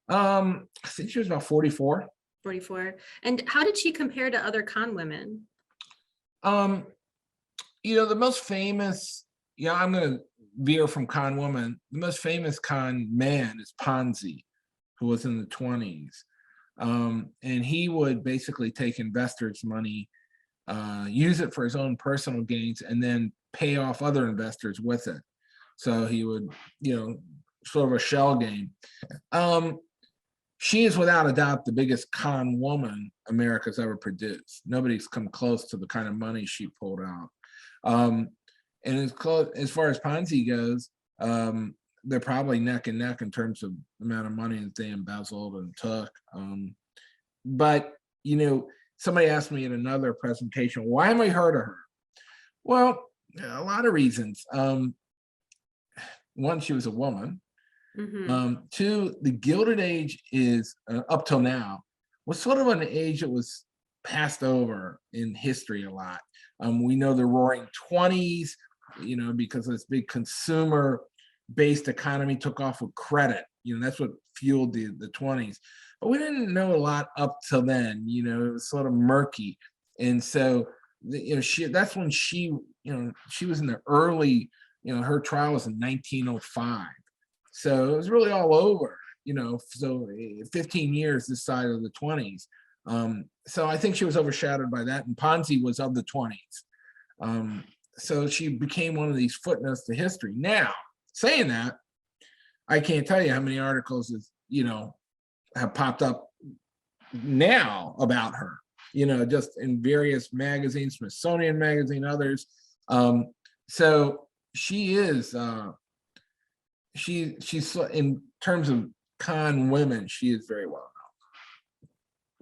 I think she was about 44. 44. And how did she compare to other con women? The most famous, I'm going to veer from con woman. The most famous con man is Ponzi, who was in the 20s. And he would basically take investors' money, use it for his own personal gains, and then pay off other investors with it. So he would, sort of a shell game. She is without a doubt the biggest con woman America's ever produced. Nobody's come close to the kind of money she pulled out. And as far as Ponzi goes, they're probably neck and neck in terms of the amount of money that they embezzled and took. But somebody asked me in another presentation, why am I heard of her? Well, a lot of reasons. one, she was a woman. Mhm. Two, the Gilded Age is up till now was sort of an age that was passed over in history a lot. We know the Roaring Twenties, because this big consumer-based economy took off with credit. That's what fueled the 20s. But we didn't know a lot up till then. It was sort of murky, and so that's when she was in the early. Her trial was in 1905. So it was really all over, so 15 years this side of the 20s. So I think she was overshadowed by that. And Ponzi was of the 20s. So she became one of these footnotes to history. Now, saying that, I can't tell you how many articles have popped up now about her, just in various magazines, Smithsonian Magazine, others. So she is. She's in terms of con women, she is very well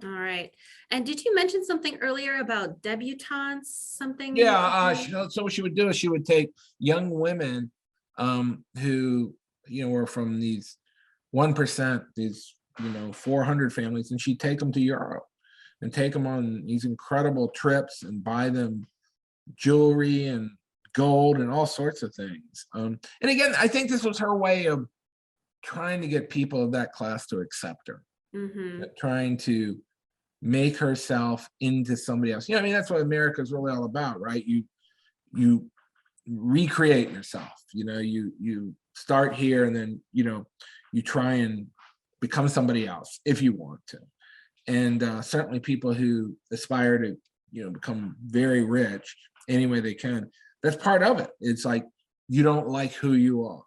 All right. And did you mention something earlier about debutantes? Something? known. Yeah. So what she would do is she would take young women who were from these 1%, these 400 families, and she'd take them to Europe and take them on these incredible trips and buy them jewelry and gold and all sorts of things. And again, I think this was her way of trying to get people of that class to accept her, trying to make herself into somebody else. That's what America is really all about, right? You recreate yourself. You start here, and then you try and become somebody else if you want to. And certainly people who aspire to become very rich any way they can, that's part of it. It's like you don't like who you are,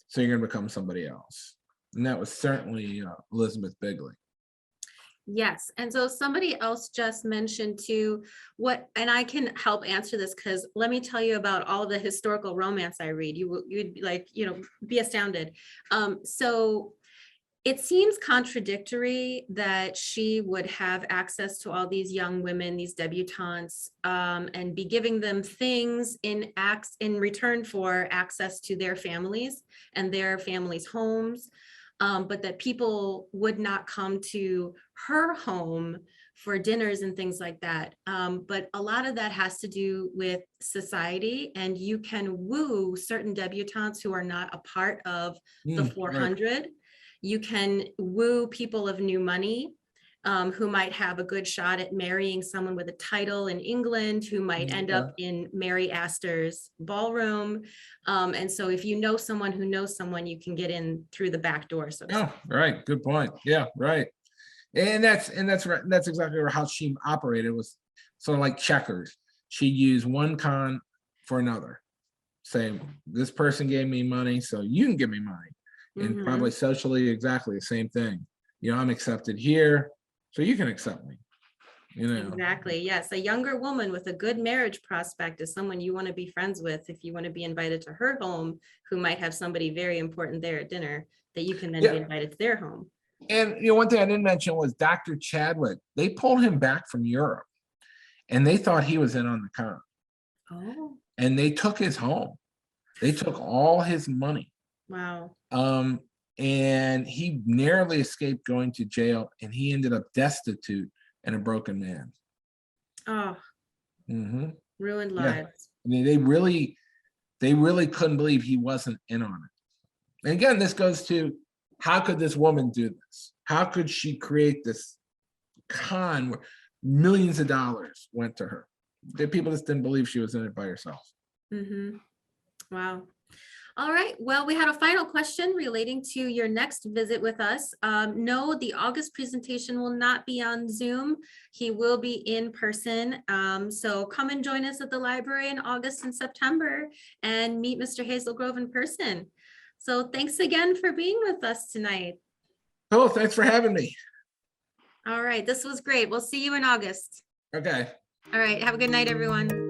so you're going to become somebody else. And that was certainly Elizabeth Bigley. Yes. And so somebody else just mentioned too, and I can help answer this, because let me tell you about all of the historical romance I read. You'd be like, be astounded. So it seems contradictory that she would have access to all these young women, these debutantes, and be giving them things in return for access to their families and their families' homes, but that people would not come to her home for dinners and things like that. But a lot of that has to do with society, and you can woo certain debutantes who are not a part of the 400. Right. You can woo people of new money who might have a good shot at marrying someone with a title in England, who might end up in Mary Astor's ballroom. And so if you know someone who knows someone, you can get in through the back door. So right. Good point. Yeah, right. And that's right. That's exactly how she operated, was sort of like checkers. She'd use one con for another. Say, this person gave me money, so you can give me money. And probably socially exactly the same thing. I'm accepted here, so you can accept me. Exactly. Yes. A younger woman with a good marriage prospect is someone you want to be friends with if you want to be invited to her home, who might have somebody very important there at dinner that you can then be invited to their home. And one thing I didn't mention was Dr. Chadwick. They pulled him back from Europe, and they thought he was in on the con. Oh. And they took his home. They took all his money. Wow. And he narrowly escaped going to jail, and he ended up destitute and a broken man. Oh. Ruined lives. I mean, they really couldn't believe he wasn't in on it. And again, this goes to, how could this woman do this? How could she create this con where millions of dollars went to her? The people just didn't believe she was in it by herself. Wow. All right. Well, we had a final question relating to your next visit with us. No, the August presentation will not be on Zoom. He will be in person. So come and join us at the library in August and September and meet Mr. Hazelgrove in person. So thanks again for being with us tonight. Oh, thanks for having me. All right. This was great. We'll see you in August. Okay. All right. Have a good night, everyone.